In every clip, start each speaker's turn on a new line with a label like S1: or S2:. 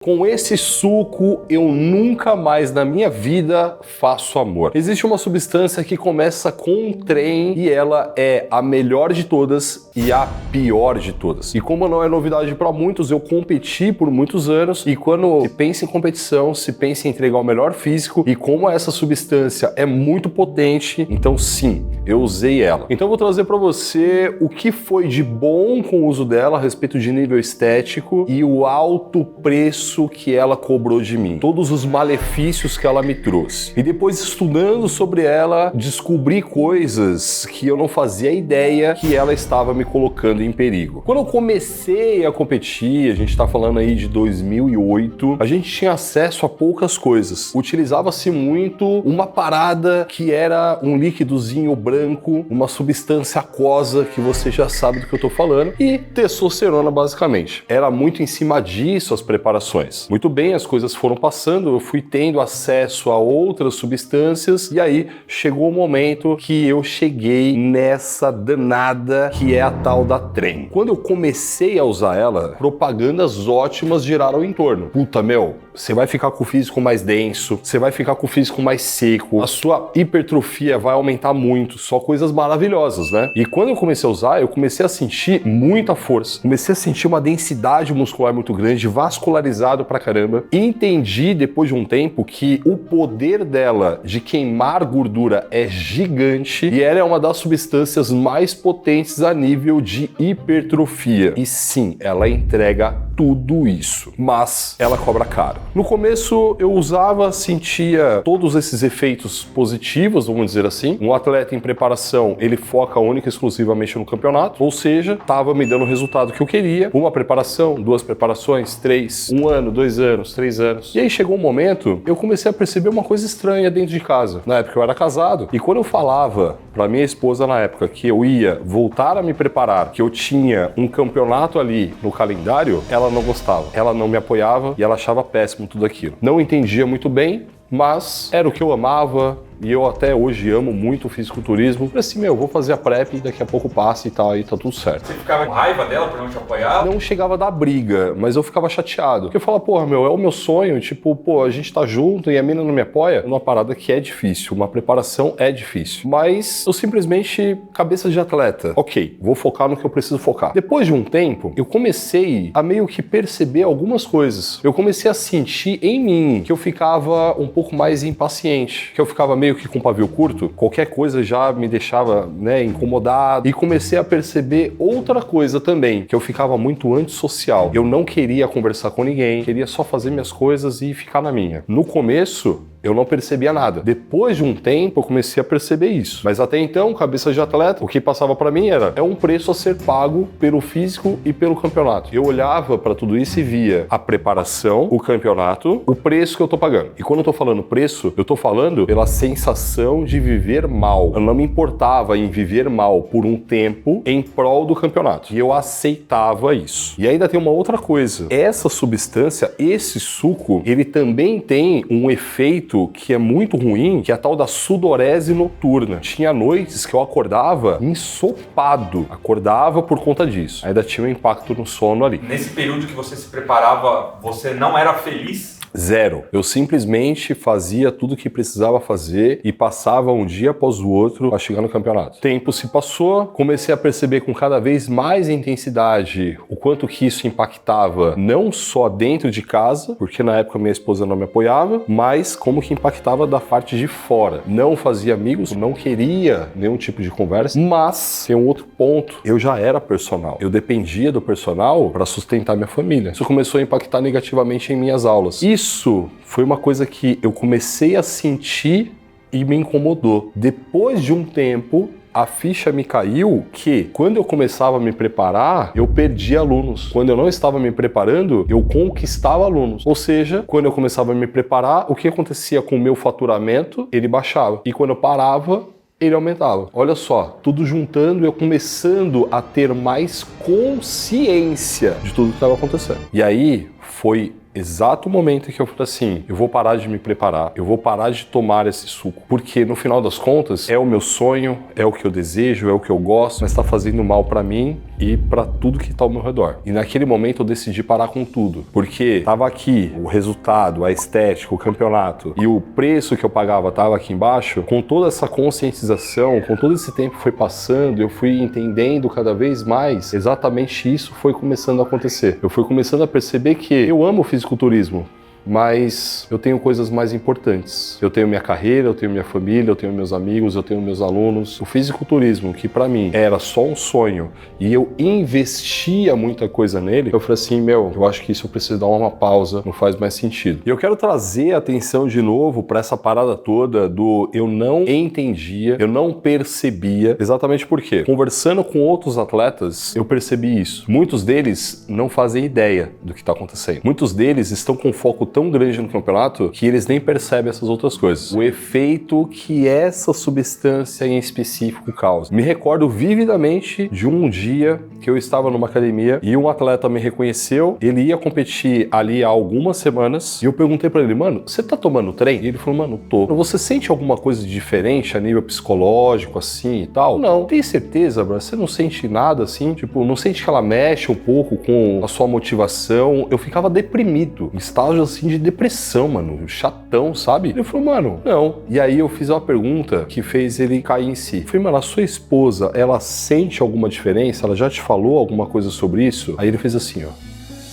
S1: Com esse suco, eu nunca mais na minha vida faço amor. Existe uma substância que começa com um trem e ela é a melhor de todas e a pior de todas. E como não é novidade para muitos, eu competi por muitos anos e quando se pensa em competição, se pensa em entregar o melhor físico e como essa substância é muito potente, então sim, eu usei ela. Então eu vou trazer para você o que foi de bom com o uso dela a respeito de nível estético e o alto preço que ela cobrou de mim, todos os malefícios que ela me trouxe. E depois, estudando sobre ela, descobri coisas que eu não fazia ideia que ela estava me colocando em perigo. Quando eu comecei a competir, a gente está falando aí de 2008, a gente tinha acesso a poucas coisas. Utilizava-se muito uma parada que era um líquidozinho branco, uma substância aquosa, que você já sabe do que eu tô falando, e testosterona basicamente. Era muito em cima disso as preparações. Muito bem, as coisas foram passando, eu fui tendo acesso a outras substâncias e aí chegou o momento que eu cheguei nessa danada que é a tal da Tren. Quando eu comecei a usar ela, propagandas ótimas giraram em torno. Puta, meu, você vai ficar com o físico mais denso, você vai ficar com o físico mais seco, a sua hipertrofia vai aumentar muito, só coisas maravilhosas, né? E quando eu comecei a usar, eu comecei a sentir muita força, comecei a sentir uma densidade muscular muito grande, vascularizado pra caramba. Entendi depois de um tempo que o poder dela de queimar gordura é gigante e ela é uma das substâncias mais potentes a nível de hipertrofia. E sim, ela entrega tudo isso, mas ela cobra caro. No começo eu usava, sentia todos esses efeitos positivos, vamos dizer assim. Um atleta em preparação, ele foca única e exclusivamente no campeonato, ou seja, estava me dando o resultado que eu queria. Uma preparação, duas preparações, três, um ano, 2 anos, 3 anos. E aí chegou um momento, eu comecei a perceber uma coisa estranha dentro de casa. Na época eu era casado, e quando eu falava pra minha esposa na época que eu ia voltar a me preparar, que eu tinha um campeonato ali no calendário, ela não gostava, ela não me apoiava e ela achava péssimo tudo aquilo. Não entendia muito bem, mas era o que eu amava. E eu até hoje amo muito o fisiculturismo. Falei assim, meu, vou fazer a prep e daqui a pouco passa e tal, aí tá tudo certo.
S2: Você ficava com raiva dela por não te apoiar?
S1: Não chegava a dar briga, mas eu ficava chateado. Porque eu falava, porra, meu, é o meu sonho, tipo, pô, a gente tá junto e a mina não me apoia. Uma parada que é difícil, uma preparação é difícil. Mas eu simplesmente, cabeça de atleta, ok, vou focar no que eu preciso focar. Depois de um tempo, eu comecei a meio que perceber algumas coisas. Eu comecei a sentir em mim que eu ficava um pouco mais impaciente, que eu ficava meio que com pavio curto, qualquer coisa já me deixava, né, incomodado, e comecei a perceber outra coisa também, que eu ficava muito antissocial. Eu não queria conversar com ninguém, queria só fazer minhas coisas e ficar na minha. No começo, eu não percebia nada. Depois de um tempo, eu comecei a perceber isso. Mas até então, cabeça de atleta, o que passava pra mim é um preço a ser pago pelo físico e pelo campeonato. Eu olhava pra tudo isso e via a preparação, o campeonato, o preço que eu tô pagando. E quando eu tô falando preço, eu tô falando pela sensação de viver mal. Eu não me importava em viver mal por um tempo em prol do campeonato. E eu aceitava isso. E ainda tem uma outra coisa. Essa substância, esse suco, ele também tem um efeito que é muito ruim, que é a tal da sudorese noturna. Tinha noites que eu acordava ensopado, acordava por conta disso. Ainda tinha um impacto no sono ali.
S2: Nesse período que você se preparava, você não era feliz?
S1: Zero. Eu simplesmente fazia tudo o que precisava fazer e passava um dia após o outro a chegar no campeonato. O tempo se passou, comecei a perceber com cada vez mais intensidade o quanto que isso impactava não só dentro de casa, porque na época minha esposa não me apoiava, mas como que impactava da parte de fora. Não fazia amigos, não queria nenhum tipo de conversa, mas tem um outro ponto. Eu já era personal. Eu dependia do personal para sustentar minha família. Isso começou a impactar negativamente em minhas aulas. Isso foi uma coisa que eu comecei a sentir e me incomodou. Depois de um tempo, a ficha me caiu que quando eu começava a me preparar, eu perdia alunos. Quando eu não estava me preparando, eu conquistava alunos. Ou seja, quando eu começava a me preparar, o que acontecia com o meu faturamento? Ele baixava. E quando eu parava, ele aumentava. Olha só, tudo juntando, eu começando a ter mais consciência de tudo que estava acontecendo. E aí foi exato momento que eu falei assim, eu vou parar de me preparar, eu vou parar de tomar esse suco, porque no final das contas é o meu sonho, é o que eu desejo, é o que eu gosto, mas tá fazendo mal pra mim e pra tudo que tá ao meu redor. E naquele momento eu decidi parar com tudo, porque tava aqui o resultado, a estética, o campeonato e o preço que eu pagava tava aqui embaixo. Com toda essa conscientização, com todo esse tempo que foi passando, eu fui entendendo cada vez mais, exatamente isso foi começando a acontecer. Eu fui começando a perceber que eu amo o fisiculturismo, mas eu tenho coisas mais importantes. Eu tenho minha carreira, eu tenho minha família, eu tenho meus amigos, eu tenho meus alunos. O fisiculturismo, que pra mim era só um sonho e eu investia muita coisa nele, eu falei assim, eu acho que isso eu preciso dar uma pausa, não faz mais sentido. E eu quero trazer a atenção de novo pra essa parada toda do eu não entendia, eu não percebia, exatamente por quê? Conversando com outros atletas, eu percebi isso. Muitos deles não fazem ideia do que tá acontecendo. Muitos deles estão com foco tão grande no campeonato que eles nem percebem essas outras coisas. O efeito que essa substância em específico causa. Me recordo vividamente de um dia que eu estava numa academia e um atleta me reconheceu, ele ia competir ali há algumas semanas e eu perguntei pra ele, mano, você tá tomando trem? E ele falou, mano, tô. Você sente alguma coisa diferente a nível psicológico assim e tal? Não. Tem certeza, bro? Você não sente nada assim? Tipo, não sente que ela mexe um pouco com a sua motivação? Eu ficava deprimido, em estágio assim de depressão, mano, chatão, sabe? Ele falou, mano, não. E aí eu fiz uma pergunta que fez ele cair em si. Eu falei, mano, a sua esposa, ela sente alguma diferença? Ela já te falou alguma coisa sobre isso? Aí ele fez assim, ó.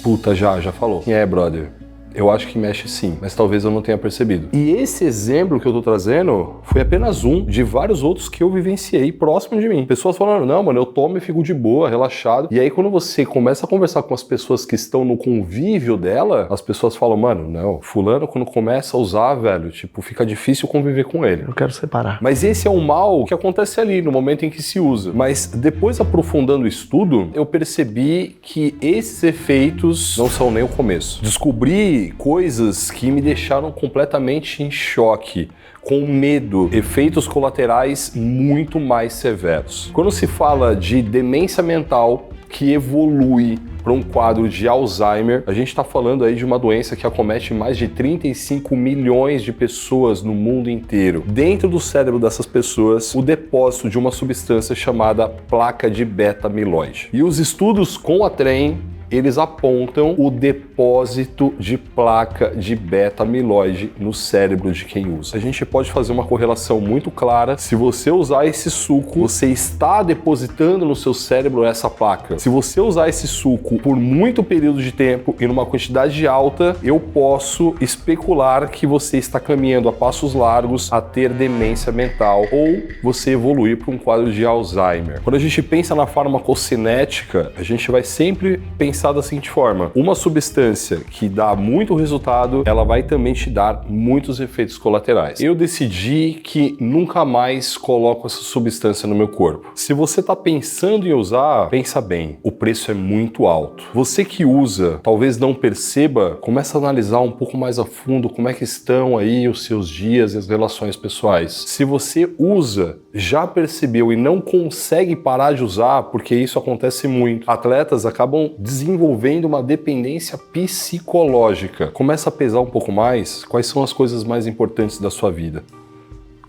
S1: Puta, já falou. Quem é, brother? Eu acho que mexe sim, mas talvez eu não tenha percebido. E esse exemplo que eu tô trazendo foi apenas um de vários outros que eu vivenciei próximo de mim. Pessoas falando, não, mano, eu tomo e fico de boa, relaxado. E aí quando você começa a conversar com as pessoas que estão no convívio dela, as pessoas falam, mano, não, fulano quando começa a usar, velho, tipo, fica difícil conviver com ele.
S3: Eu quero separar.
S1: Mas esse é um mal que acontece ali, no momento em que se usa. Mas depois, aprofundando o estudo, eu percebi que esses efeitos não são nem o começo. Descobri coisas que me deixaram completamente em choque, com medo, efeitos colaterais muito mais severos. Quando se fala de demência mental que evolui para um quadro de Alzheimer, a gente está falando aí de uma doença que acomete mais de 35 milhões de pessoas no mundo inteiro. Dentro do cérebro dessas pessoas, o depósito de uma substância chamada placa de beta-amiloide. E os estudos com a TREIN, eles apontam o depósito de placa de beta-amiloide no cérebro de quem usa. A gente pode fazer uma correlação muito clara. Se você usar esse suco, você está depositando no seu cérebro essa placa. Se você usar esse suco por muito período de tempo e numa quantidade alta, eu posso especular que você está caminhando a passos largos a ter demência mental ou você evoluir para um quadro de Alzheimer. Quando a gente pensa na farmacocinética, a gente vai sempre pensar da seguinte forma: uma substância que dá muito resultado, ela vai também te dar muitos efeitos colaterais. Eu decidi que nunca mais coloco essa substância no meu corpo. Se você está pensando em usar, pensa bem, o preço é muito alto. Você que usa, talvez não perceba, começa a analisar um pouco mais a fundo como é que estão aí os seus dias e as relações pessoais. Se você usa, já percebeu e não consegue parar de usar, porque isso acontece muito, atletas acabam desenvolvendo uma dependência psicológica. Começa a pesar um pouco mais quais são as coisas mais importantes da sua vida.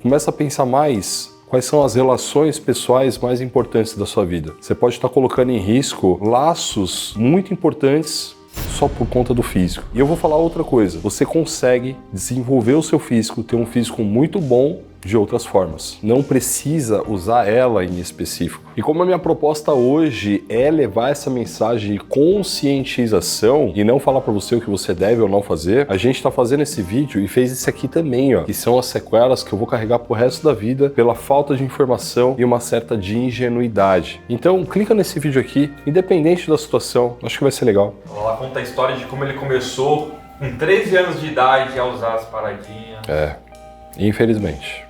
S1: Começa a pensar mais quais são as relações pessoais mais importantes da sua vida. Você pode estar colocando em risco laços muito importantes só por conta do físico. E eu vou falar outra coisa. Você consegue desenvolver o seu físico, ter um físico muito bom de outras formas. Não precisa usar ela em específico. E como a minha proposta hoje é levar essa mensagem de conscientização e não falar para você o que você deve ou não fazer, a gente está fazendo esse vídeo e fez esse aqui também, ó, que são as sequelas que eu vou carregar pro resto da vida pela falta de informação e uma certa de ingenuidade. Então, clica nesse vídeo aqui, independente da situação, acho que vai ser legal.
S2: Ela conta a história de como ele começou com 13 anos de idade a usar as paradinhas.
S1: Infelizmente.